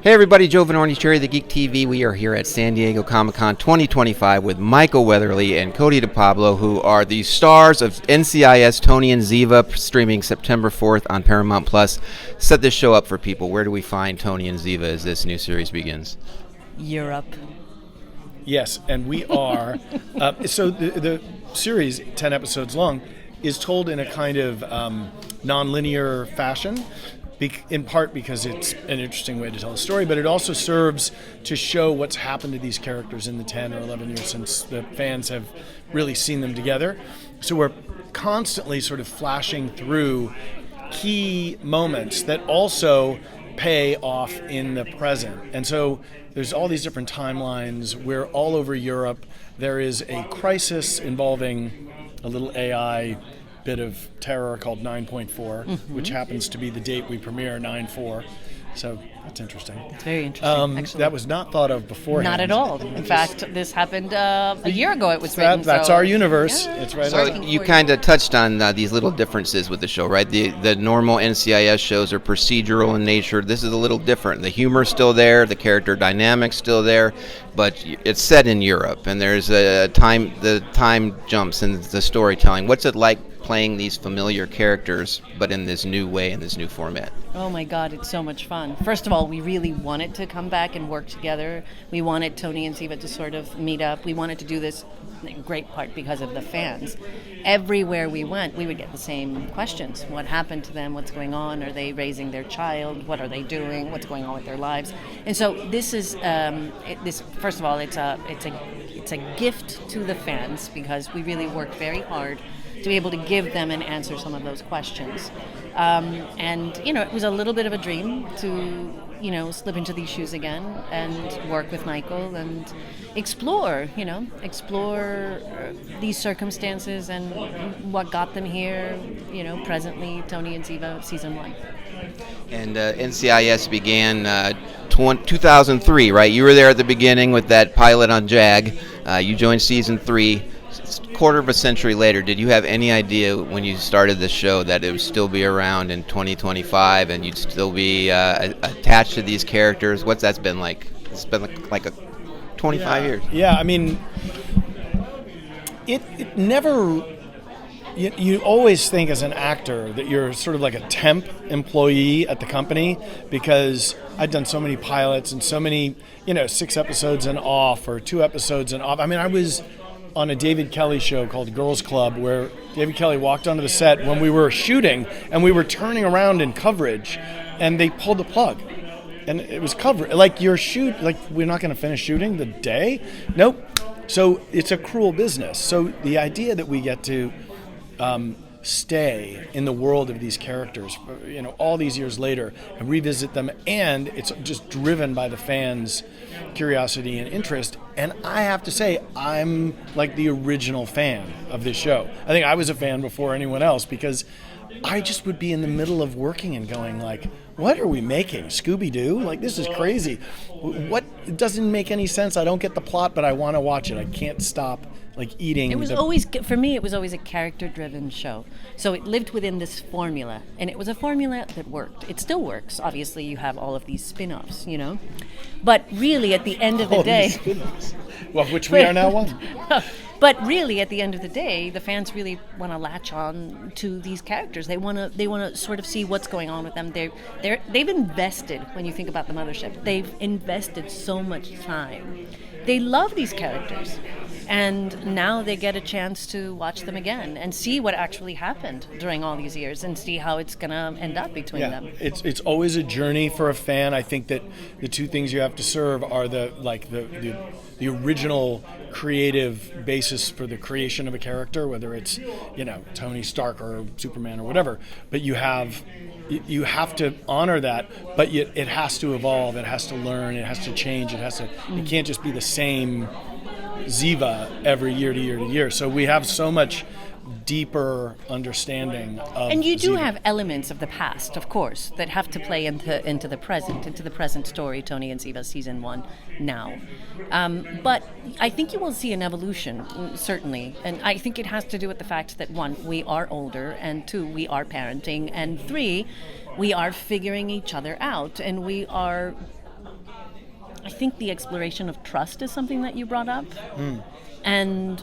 Hey everybody, Joe Vanourney, Cherry the Geek TV. We are here at San Diego Comic-Con 2025 with Michael Weatherly and Cote Pablo, who are the stars of NCIS Tony and Ziva, streaming September 4th on Paramount Plus. Set this show up for people. Where do we find Tony and Ziva as this new series begins? Europe. Yes, and we are. So the series, 10 episodes long, is told in a kind of non-linear fashion. In part because it's an interesting way to tell a story, but it also serves to show what's happened to these characters in the 10 or 11 years since the fans have really seen them together. So we're constantly sort of flashing through key moments that also pay off in the present. And so there's all these different timelines. We're all over Europe. There is a crisis involving a little AI bit of terror called 9.4, which happens to be the date we premiere, 9/4. So that's interesting. It's very interesting, actually. That was not thought of beforehand. Not at all. In fact, this happened a year ago it was written. That's our universe. Yeah. It's right. So you kind of touched on these little differences with the show, right? The normal NCIS shows are procedural in nature. This is a little different. The humor's still there, the character dynamic's still there, but it's set in Europe, and there's the time jumps in the storytelling. What's it like playing these familiar characters, but in this new way, in this new format? Oh my God, it's so much fun. First of all, we really wanted to come back and work together. We wanted Tony and Ziva to sort of meet up. We wanted to do this in great part because of the fans. Everywhere we went, we would get the same questions. What happened to them? What's going on? Are they raising their child? What are they doing? What's going on with their lives? And so this is, first of all, it's a gift to the fans because we really worked very hard to be able to give them and answer some of those questions. And, it was a little bit of a dream to, slip into these shoes again and work with Michael and explore these circumstances and what got them here, presently, Tony and Ziva, season 1. And NCIS began 2003, right? You were there at the beginning with that pilot on JAG. You joined season 3. Quarter of a century later, did you have any idea when you started this show that it would still be around in 2025 and you'd still be attached to these characters? What's that been like? It's been like a 25 years. Yeah, I mean, it never... You always think as an actor that you're sort of like a temp employee at the company because I'd done so many pilots and so many, 6 episodes and off or 2 episodes and off. I mean, I was on a David Kelly show called Girls Club where David Kelly walked onto the set when we were shooting and we were turning around in coverage and they pulled the plug. And it was covered. Like we're not going to finish shooting the day? Nope. So it's a cruel business. So the idea that we get to stay in the world of these characters, all these years later and revisit them, and it's just driven by the fans' curiosity and interest. And I have to say, I'm like the original fan of this show. I think I was a fan before anyone else because I just would be in the middle of working and going like, what are we making? Scooby-Doo? Like, this is crazy. It doesn't make any sense. I don't get the plot, but I want to watch it. I can't stop eating. It was always, for me, it was always a character-driven show. So it lived within this formula, and it was a formula that worked. It still works. Obviously, you have all of these spin-offs, But really, at the end of the day... Well, which we are now one. But really, at the end of the day, the fans really want to latch on to these characters. They want to sort of see what's going on with them. They've invested, when you think about the mothership, they've invested so much time. They love these characters. And now they get a chance to watch them again and see what actually happened during all these years and see how it's going to end up between them. It's always a journey for a fan. I think that the two things you have to serve are the original creative basis for the creation of a character, whether it's, Tony Stark or Superman or whatever. But you have to honor that, but it has to evolve, it has to learn, it has to change, it can't just be the same Ziva every year to year to year. So we have so much deeper understanding of And you do Ziva. have elements of the past, of course, that have to play into the present story, Tony and Ziva season 1 now. But I think you will see an evolution, certainly. And I think it has to do with the fact that 1, we are older, and 2, we are parenting, and 3, we are figuring each other out, and we are I think the exploration of trust is something that you brought up. And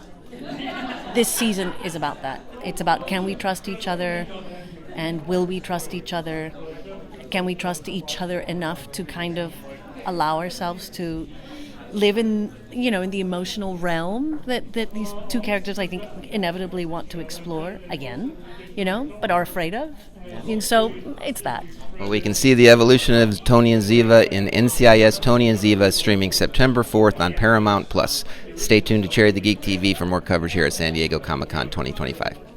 this season is about that. It's about, can we trust each other, and will we trust each other? Can we trust each other enough to kind of allow ourselves to live in the emotional realm that these two characters, I think, inevitably want to explore again, but are afraid of. And so it's that. Well, we can see the evolution of Tony and Ziva in NCIS Tony and Ziva, streaming September 4th on Paramount+. Stay tuned to Cherry the Geek TV for more coverage here at San Diego Comic-Con 2025.